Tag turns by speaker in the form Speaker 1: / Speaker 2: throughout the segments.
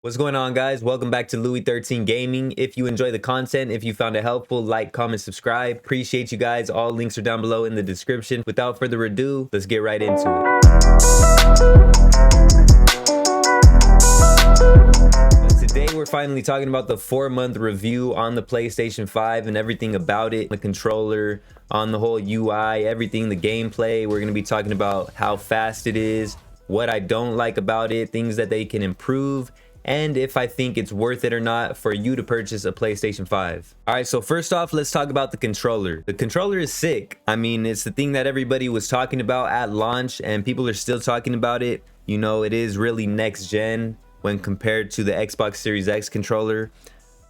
Speaker 1: What's going on, guys? Welcome back to Louis 13 Gaming. If you enjoy the content, if you found it helpful, like, comment, subscribe. Appreciate you guys. All links are down below in the description. Without further ado, let's get right into it. Today we're finally talking about the 4-month review on the PlayStation 5 and everything about it, the controller, on the whole UI, everything, the gameplay. We're going to be talking about how fast it is, what I don't like about it, things that they can improve, and if I think it's worth it or not for you to purchase a PlayStation 5. All right, so first off, let's talk about the controller. The controller is sick. I mean, it's the thing that everybody was talking about at launch, and people are still talking about it. You know, it is really next gen when compared to the Xbox Series X controller.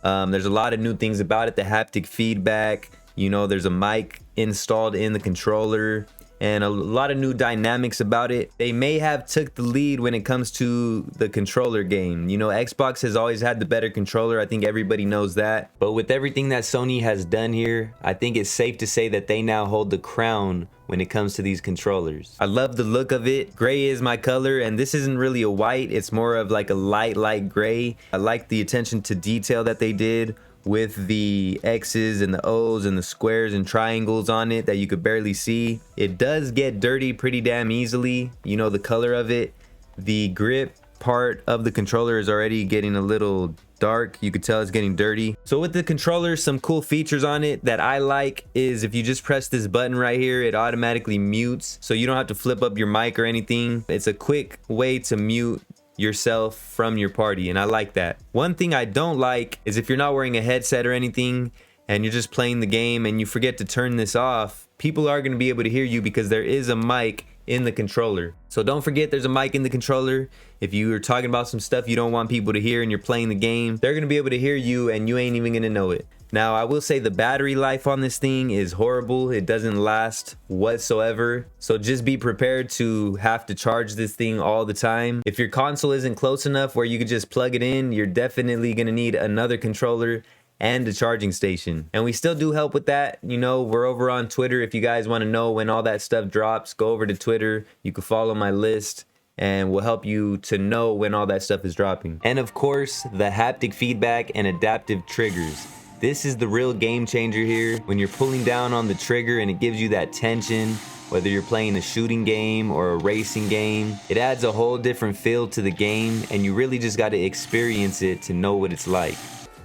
Speaker 1: There's a lot of new things about it. The haptic feedback, you know, there's a mic installed in the controller, and a lot of new dynamics about it. They may have took the lead when it comes to the controller game. You know, Xbox has always had the better controller. I think everybody knows that. But with everything that Sony has done here, I think it's safe to say that they now hold the crown when it comes to these controllers. I love the look of it. Gray is my color, and this isn't really a white. It's more of like a light gray. I like the attention to detail that they did with the X's and the O's and the squares and triangles on it that you could barely see. It does get dirty pretty damn easily. You know, the color of it. The grip part of the controller is already getting a little dark. You could tell it's getting dirty. So with the controller, some cool features on it that I like is if you just press this button right here, it automatically mutes, so you don't have to flip up your mic or anything. It's a quick way to mute yourself from your party, and I like that. One thing I don't like is if you're not wearing a headset or anything and you're just playing the game and you forget to turn this off, people are going to be able to hear you because there is a mic in the controller. So don't forget there's a mic in the controller. If you are talking about some stuff you don't want people to hear and you're playing the game, they're going to be able to hear you and you ain't even going to know it. Now, I will say the battery life on this thing is horrible. It doesn't last whatsoever. So just be prepared to have to charge this thing all the time. If your console isn't close enough where you could just plug it in, you're definitely going to need another controller and a charging station. And we still do help with that. You know, we're over on Twitter. If you guys want to know when all that stuff drops, go over to Twitter. You can follow my list and we'll help you to know when all that stuff is dropping. And of course, the haptic feedback and adaptive triggers. This is the real game changer here. When you're pulling down on the trigger and it gives you that tension, whether you're playing a shooting game or a racing game, it adds a whole different feel to the game, and you really just got to experience it to know what it's like.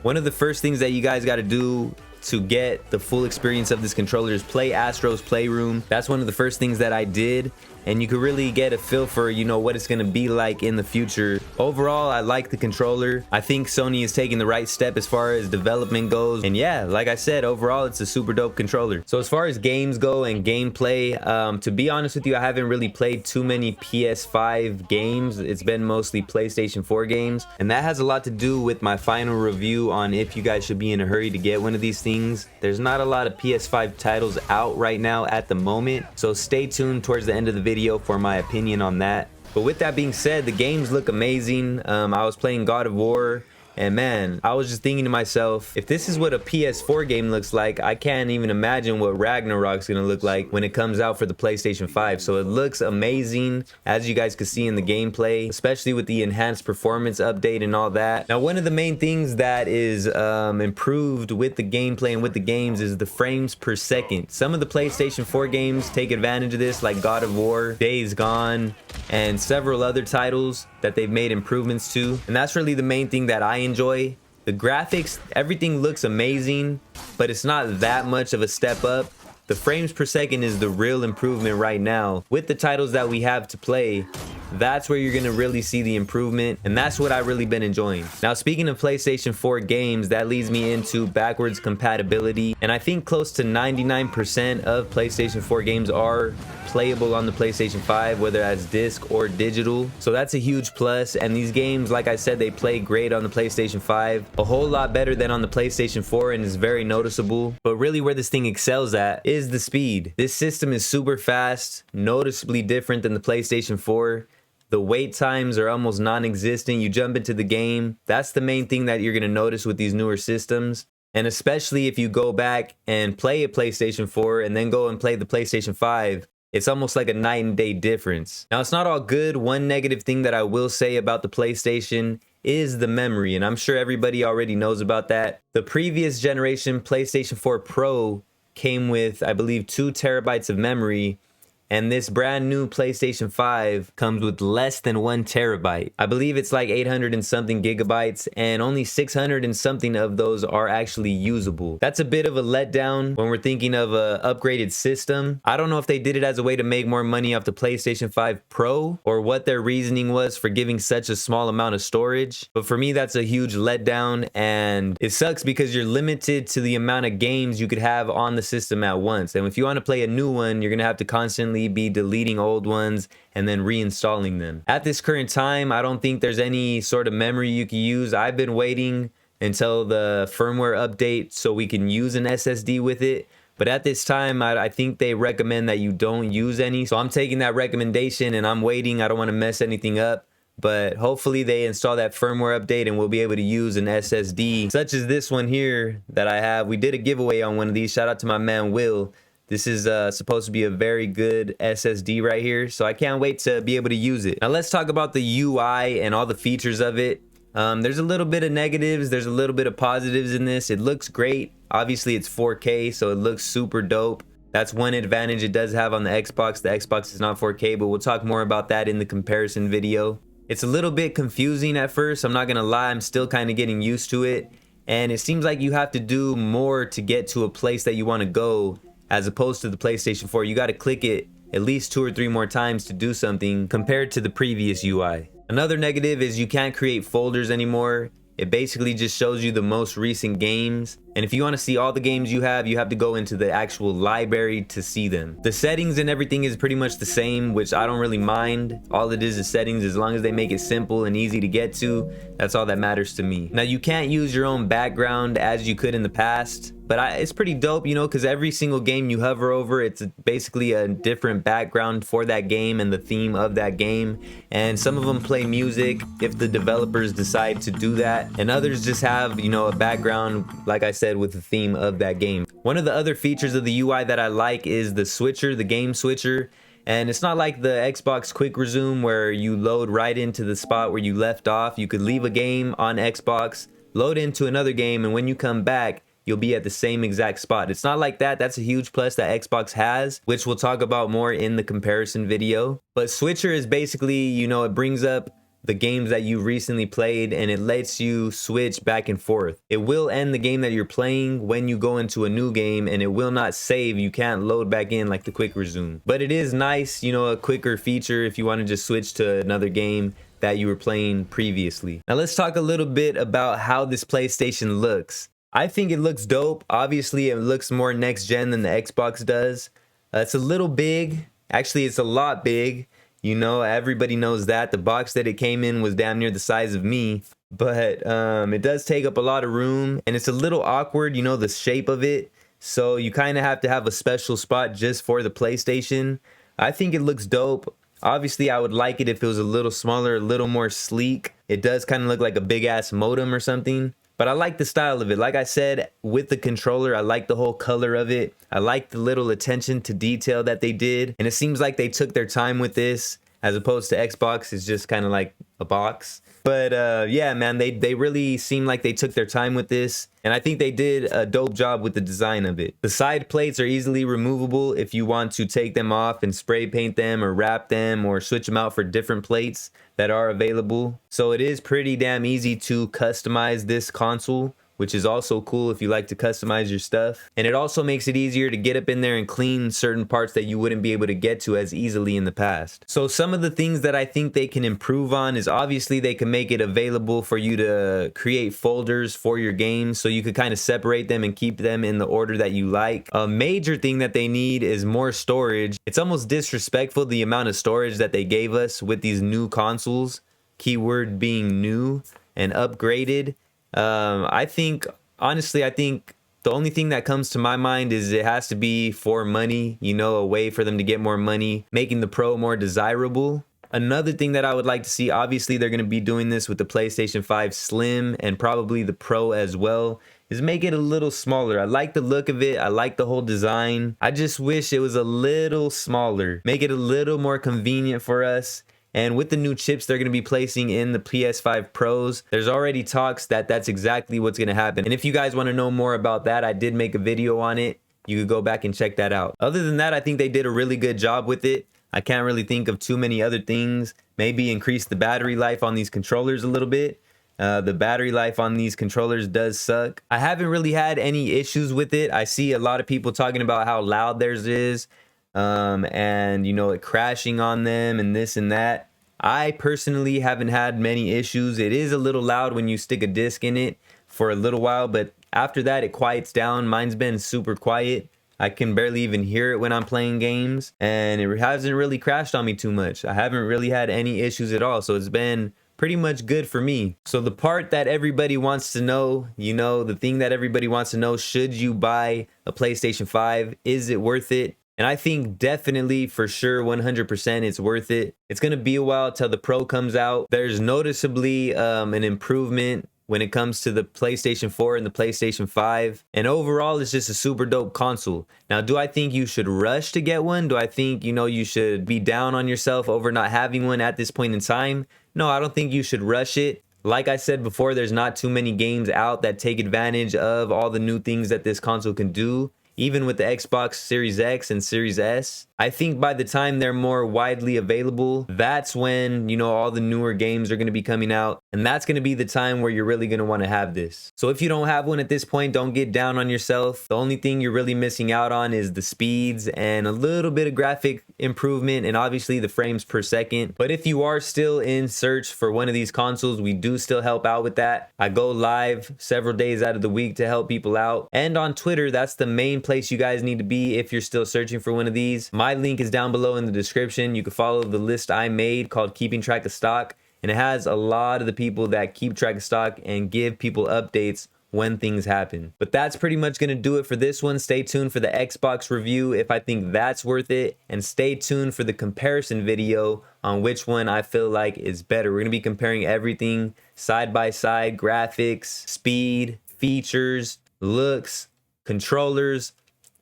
Speaker 1: One of the first things that you guys got to do to get the full experience of this controller is play Astro's Playroom. That's one of the first things that I did, and you could really get a feel for, you know, what it's going to be like in the future. Overall, I like the controller. I think Sony is taking the right step as far as development goes. And yeah, like I said, overall, it's a super dope controller. So as far as games go and gameplay, to be honest with you, I haven't really played too many PS5 games. It's been mostly PlayStation 4 games. And that has a lot to do with my final review on if you guys should be in a hurry to get one of these things. There's not a lot of PS5 titles out right now at the moment. So stay tuned towards the end of the video for my opinion on that. But with that being said, the games look amazing. I was playing God of War, and man, I was just thinking to myself, if this is what a PS4 game looks like, I can't even imagine what Ragnarok's gonna look like when it comes out for the PlayStation 5. So it looks amazing, as you guys can see in the gameplay, especially with the enhanced performance update and all that. Now, one of the main things that is improved with the gameplay and with the games is the frames per second. Some of the PlayStation 4 games take advantage of this, like God of War, Days Gone, and several other titles that they've made improvements to. And that's really the main thing that I enjoy. The graphics, everything looks amazing, but it's not that much of a step up. The frames per second is the real improvement right now. With the titles that we have to play, that's where you're gonna really see the improvement, and that's what I've really been enjoying. Now, speaking of PlayStation 4 games, that leads me into backwards compatibility, and I think close to 99% of PlayStation 4 games are playable on the PlayStation 5, whether that's disc or digital. So that's a huge plus, and these games, like I said, they play great on the PlayStation 5, a whole lot better than on the PlayStation 4, and is very noticeable. But really where this thing excels at is the speed. This system is super fast, noticeably different than the PlayStation 4. The wait times are almost non-existent. You jump into the game. That's the main thing that you're going to notice with these newer systems. And especially if you go back and play a PlayStation 4 and then go and play the PlayStation 5, it's almost like a night and day difference. Now, it's not all good. One negative thing that I will say about the PlayStation is the memory, and I'm sure everybody already knows about that. The previous generation PlayStation 4 Pro came with, I believe, 2 terabytes of memory, and this brand new PlayStation 5 comes with less than 1 terabyte. I believe it's like 800 and something gigabytes, and only 600 and something of those are actually usable. That's a bit of a letdown when we're thinking of a upgraded system. I don't know if they did it as a way to make more money off the PlayStation 5 Pro, or what their reasoning was for giving such a small amount of storage. But for me, that's a huge letdown, and it sucks because you're limited to the amount of games you could have on the system at once. And if you want to play a new one, you're gonna have to constantly be deleting old ones and then reinstalling them. At this current time, I don't think there's any sort of memory you can use. I've been waiting until the firmware update so we can use an SSD with it. But at this time, I think they recommend that you don't use any. So I'm taking that recommendation and I'm waiting. I don't want to mess anything up. But hopefully they install that firmware update and we'll be able to use an SSD such as this one here that I have. We did a giveaway on one of these. Shout out to my man Will. This is supposed to be a very good SSD right here, so I can't wait to be able to use it. Now let's talk about the UI and all the features of it. There's a little bit of negatives, there's a little bit of positives in this. It looks great. Obviously it's 4K, so it looks super dope. That's one advantage it does have on the Xbox. The Xbox is not 4K, but we'll talk more about that in the comparison video. It's a little bit confusing at first, I'm not gonna lie. I'm still kind of getting used to it. And it seems like you have to do more to get to a place that you want to go, as opposed to the PlayStation 4. You got to click it at least 2 or 3 more times to do something compared to the previous UI. Another negative is you can't create folders anymore. It basically just shows you the most recent games. And if you want to see all the games you have to go into the actual library to see them. The settings and everything is pretty much the same, which I don't really mind. All it is settings. As long as they make it simple and easy to get to, that's all that matters to me. Now you can't use your own background as you could in the past, but it's pretty dope, you know, because every single game you hover over, it's basically a different background for that game and the theme of that game. And some of them play music if the developers decide to do that, and others just have, you know, a background, like I said, with the theme of that game. One of the other features of the UI that I like is the switcher, the game switcher. And it's not like the Xbox quick resume where you load right into the spot where you left off. You could leave a game on Xbox, load into another game, and when you come back, you'll be at the same exact spot. It's not like that. That's a huge plus that Xbox has, which we'll talk about more in the comparison video. But switcher is basically, you know, it brings up the games that you recently played and it lets you switch back and forth. It will end the game that you're playing when you go into a new game, and it will not save. You can't load back in like the quick resume. But it is nice, you know, a quicker feature if you want to just switch to another game that you were playing previously. Now let's talk a little bit about how this PlayStation looks. I think it looks dope. Obviously it looks more next gen than the Xbox does. It's a little big. Actually, it's a lot big. You know, everybody knows that. The box that it came in was damn near the size of me. But it does take up a lot of room, and it's a little awkward, you know, the shape of it. So you kind of have to have a special spot just for the PlayStation. I think it looks dope. Obviously, I would like it if it was a little smaller, a little more sleek. It does kind of look like a big ass modem or something. But I like the style of it. Like I said, with the controller, I like the whole color of it. I like the little attention to detail that they did. And it seems like they took their time with this, as opposed to Xbox is just kind of like a box. But yeah, man, they really seem like they took their time with this. And I think they did a dope job with the design of it. The side plates are easily removable if you want to take them off and spray paint them or wrap them or switch them out for different plates that are available. So it is pretty damn easy to customize this console, which is also cool if you like to customize your stuff. And it also makes it easier to get up in there and clean certain parts that you wouldn't be able to get to as easily in the past. So some of the things that I think they can improve on is obviously they can make it available for you to create folders for your games, so you could kind of separate them and keep them in the order that you like. A major thing that they need is more storage. It's almost disrespectful the amount of storage that they gave us with these new consoles, keyword being new and upgraded. I think the only thing that comes to my mind is it has to be for money, you know, a way for them to get more money, making the Pro more desirable. Another thing that I would like to see, obviously they're going to be doing this with the PlayStation 5 Slim and probably the Pro as well, is make it a little smaller. I like the look of it. I like the whole design. I just wish it was a little smaller. Make it a little more convenient for us. And with the new chips they're going to be placing in the PS5 Pros, there's already talks that that's exactly what's going to happen. And if you guys want to know more about that, I did make a video on it. You could go back and check that out. Other than that, I think they did a really good job with it. I can't really think of too many other things. Maybe increase the battery life on these controllers a little bit. The battery life on these controllers does suck. I haven't really had any issues with it. I see a lot of people talking about how loud theirs is, and you know, it crashing on them and this and that. I personally haven't had many issues. It is a little loud when you stick a disc in it for a little while, but after that it quiets down. Mine's been super quiet. I can barely even hear it when I'm playing games, and it hasn't really crashed on me too much. I haven't really had any issues at all, so it's been pretty much good for me. So the part that everybody wants to know, you know, the thing that everybody wants to know, should you buy a PlayStation 5? Is it worth it? And I think definitely, for sure, 100% it's worth it. It's going to be a while till the Pro comes out. There's noticeably an improvement when it comes to the PlayStation 4 and the PlayStation 5. And overall, it's just a super dope console. Now, do I think you should rush to get one? Do I think, you know, you should be down on yourself over not having one at this point in time? No, I don't think you should rush it. Like I said before, there's not too many games out that take advantage of all the new things that this console can do. Even with the Xbox Series X and Series S, I think by the time they're more widely available, that's when, you know, all the newer games are going to be coming out. And that's going to be the time where you're really going to want to have this. So if you don't have one at this point, don't get down on yourself. The only thing you're really missing out on is the speeds and a little bit of graphic improvement, and obviously the frames per second. But if you are still in search for one of these consoles, we do still help out with that. I go live several days out of the week to help people out. And on Twitter, that's the main place you guys need to be if you're still searching for one of these. My link is down below in the description. You can follow the list I made called Keeping Track of Stock, and it has a lot of the people that keep track of stock and give people updates when things happen. But that's pretty much going to do it for this one. Stay tuned for the Xbox review if I think that's worth it, and stay tuned for the comparison video on which one I feel like is better. We're going to be comparing everything side by side: graphics, speed, features, looks, controllers,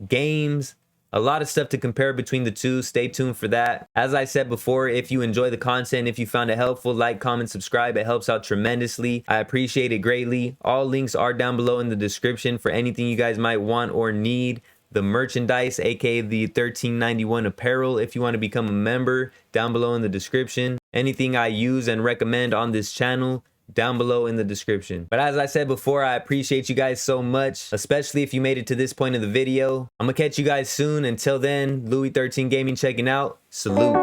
Speaker 1: games, a lot of stuff to compare between the two. Stay tuned for that. As I said before, if you enjoy the content, if you found it helpful, like, comment, subscribe. It helps out tremendously. I appreciate it greatly. All links are down below in the description for anything you guys might want or need. The merchandise, aka the $13.91 apparel, if you want to become a member, down below in the description. Anything I use and recommend on this channel, down below in the description. But as I said before, I appreciate you guys so much, especially if you made it to this point of the video. I'm gonna catch you guys soon. Until then, Louis 13 Gaming checking out. Salute.